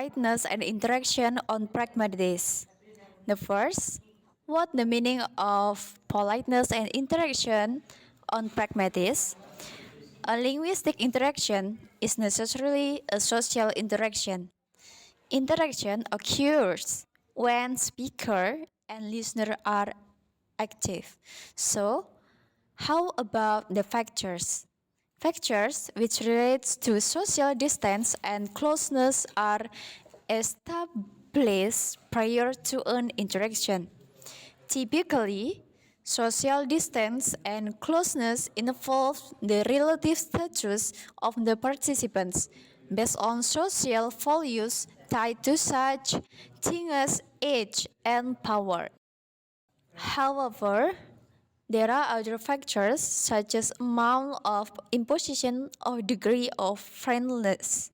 politeness and interaction on pragmatics. The first, what the meaning of politeness and interaction on pragmatics? A linguistic interaction is necessarily a social interaction. Interaction occurs when speaker and listener are active. So, how about the factors? Factors which relates to social distance and closeness are established prior to an interaction. Typically, social distance and closeness involve the relative status of the participants based on social values tied to such things as age and power. However, there are other factors such as amount of imposition or degree of friendliness,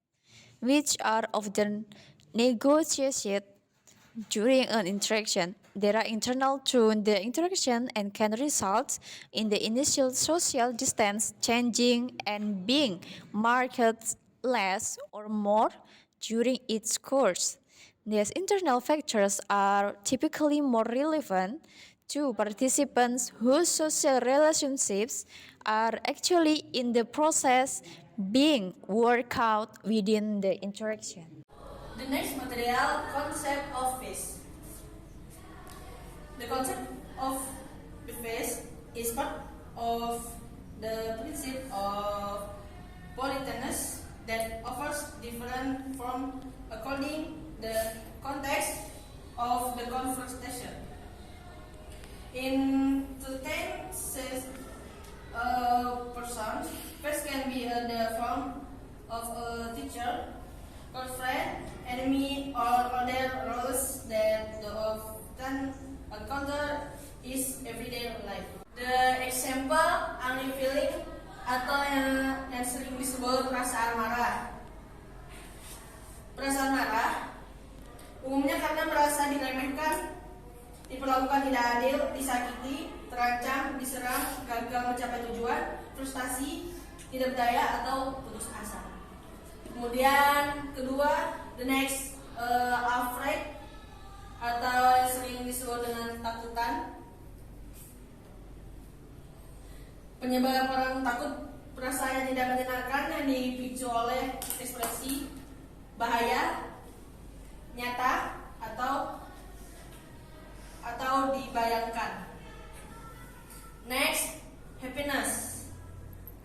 which are often negotiated during an interaction. They are internal to the interaction and can result in the initial social distance changing and being marked less or more during its course. These internal factors are typically more relevant to participants whose social relationships are actually in the process being worked out within the interaction. The next material, concept of face. The concept of the face is part of the principle of politeness that offers different form according the context of the conversation. In the tenses, a person face can be the form of a teacher, girlfriend, enemy, or other roles that the often encounter is everyday life. The example, angry feeling atau yang sering disebut perasaan marah. Perasaan marah umumnya karena merasa diremehkan, diperlakukan tidak adil, disakiti, terancam, diserang, gagal mencapai tujuan, frustasi, tidak berdaya, atau putus asa. Kemudian kedua, the next, afraid atau yang sering disebut dengan ketakutan. Penyebab orang takut perasaan yang tidak menyenangkan yang dipicu oleh ekspresi bahaya, nyata, atau dibayangkan. Next, happiness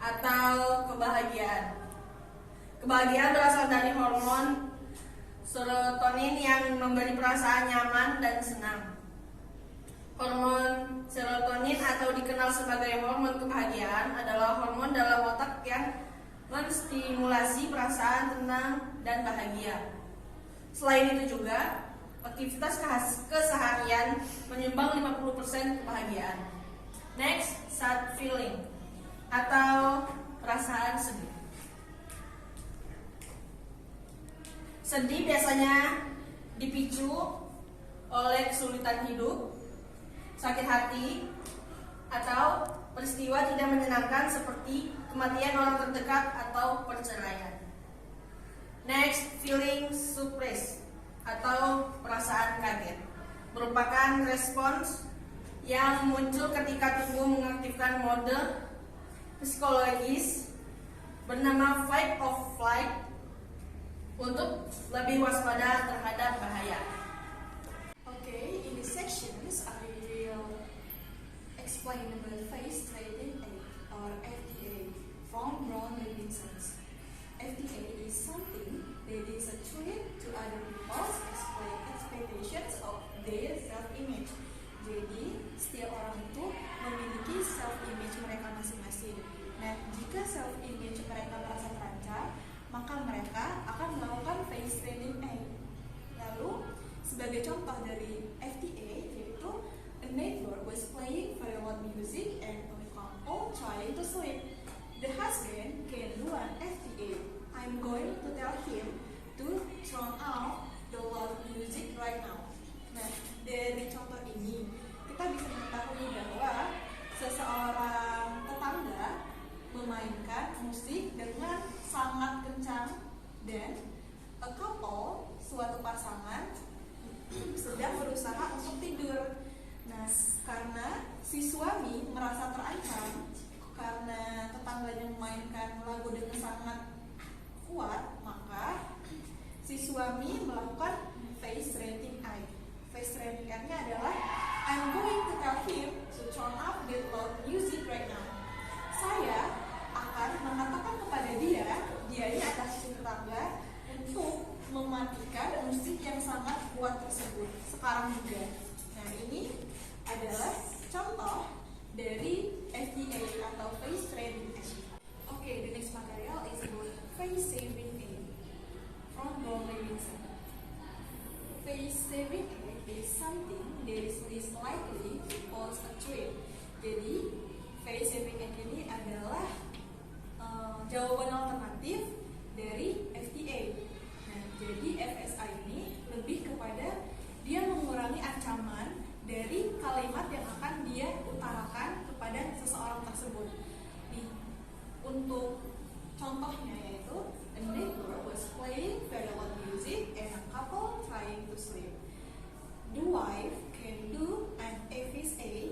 atau kebahagiaan. Kebahagiaan berasal dari hormon serotonin yang memberi perasaan nyaman dan senang. Hormon serotonin atau dikenal sebagai hormon kebahagiaan adalah hormon dalam otak yang menstimulasi perasaan tenang dan bahagia. Selain itu juga, aktivitas keseharian menyumbang 50% kebahagiaan. Next, sad feeling atau perasaan sedih. Sedih biasanya dipicu oleh kesulitan hidup, sakit hati, atau peristiwa tidak menyenangkan seperti kematian orang terdekat atau perceraian. Next, feeling surprise atau perasaan kaget merupakan respons yang muncul ketika tubuh mengaktifkan mode psikologis bernama fight or flight untuk lebih waspada terhadap bahaya. Okay, in this sections I will explain about face trading aid or FDA from Brown Davidson. FDA is something that is a threat to other people's expectations of their self-image. Jadi, setiap orang itu memiliki self-image mereka masing-masing. Nah, jika self-image mereka merasa terancam, maka mereka akan melakukan face trading aid. Lalu, sebagai contoh dari FDA, yaitu a neighbor was playing very loud music and a couple trying to sleep. The husband can do an FDA. I'm going to tell him to turn off the loud music right now. Nah, dari contoh ini kita bisa mengetahui bahwa seseorang tetangga memainkan musik dengan sangat kencang dan a couple suatu pasangan sedang berusaha untuk tidur. Nah, karena si suami merasa terancam karena tetangganya memainkan lagu dengan sangat kuat, maka si suami melakukan face raising eye. Face raising eye-nya adalah I'm going to tell him to turn up the loud music right now. Saya akan mengatakan kepada dia ini adalah tetangga, untuk mematikan musik yang sangat kuat tersebut sekarang juga. Nah, ini adalah contoh dari FDA atau face raising eye. Okay, the next material is about face saving aid from Brown Levinson. Face saving aid is something that is least likely to cause a trip. Jadi, face saving aid ini adalah jawaban alternatif dari FDA. Nah, jadi FSI ini lebih kepada dia mengurangi ancaman dari kalimat yang akan dia utarakan kepada seseorang tersebut. Nih, untuk contohnya yaitu a neighbor was playing very loud music and a couple trying to sleep. The wife can do an FSA,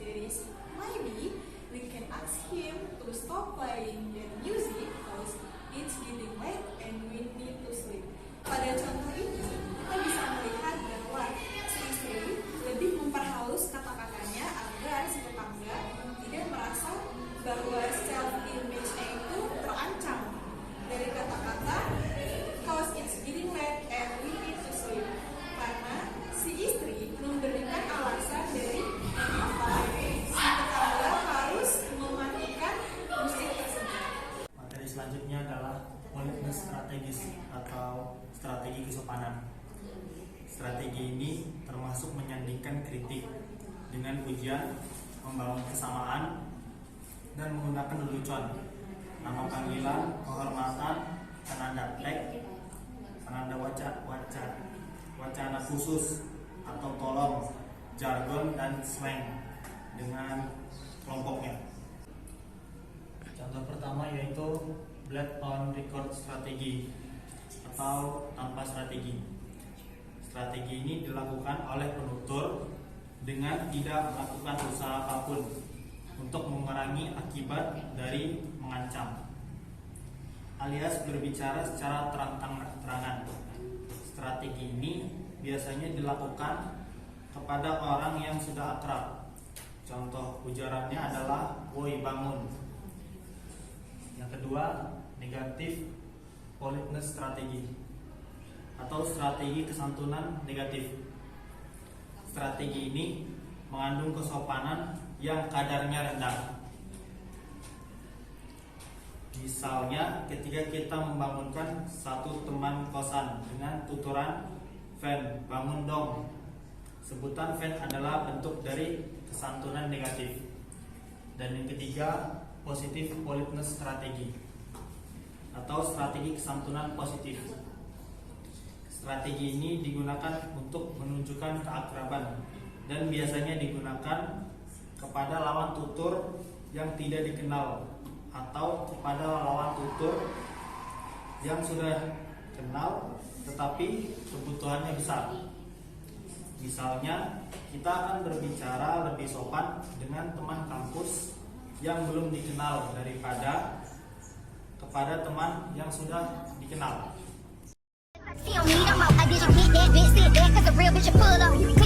that is, maybe we can ask him to stop playing that music because it's getting late and we need to sleep. Pada contoh ini, kita bisa melihat bahwa si istri lebih memperhalus kata-katanya agar si tetangga tidak merasa bahwa self-image-nya itu terancam dari kata-kata because it's getting late and we need to sleep. Karena si istri memberikan alasan dari mengapa si tetangga harus mematikan musik tersebut. Materi selanjutnya adalah politeness strategis atau strategi kesopanan. Strategi ini termasuk menyandingkan kritik dengan pujian, membangun kesamaan, dan menggunakan lelucon, nama panggilan, kehormatan, penanda tag, penanda wacana khusus atau tolong, jargon, dan slang dengan kelompoknya. Contoh pertama yaitu black on record strategi atau tanpa strategi. Strategi ini dilakukan oleh penutur dengan tidak melakukan usaha apapun untuk mengurangi akibat dari mengancam, alias berbicara secara terang-terangan. Strategi ini biasanya dilakukan kepada orang yang sudah akrab. Contoh ujarannya adalah "woi bangun". Yang kedua, negatif politeness strategi atau strategi kesantunan negatif. Strategi ini mengandung kesopanan yang kadarnya rendah. Misalnya ketika kita membangunkan satu teman kosan dengan tuturan "Fen, bangun dong". Sebutan Fen adalah bentuk dari kesantunan negatif. Dan yang ketiga, positif politeness strategi atau strategi kesantunan positif. Strategi ini digunakan untuk menunjukkan keakraban dan biasanya digunakan kepada lawan tutur yang tidak dikenal atau kepada lawan tutur yang sudah kenal tetapi kebutuhannya besar. Misalnya, kita akan berbicara lebih sopan dengan teman kampus yang belum dikenal daripada kepada teman yang sudah dikenal. See on me, I'm out. I did you hit that bitch, sit back, cause the real bitch you pull up.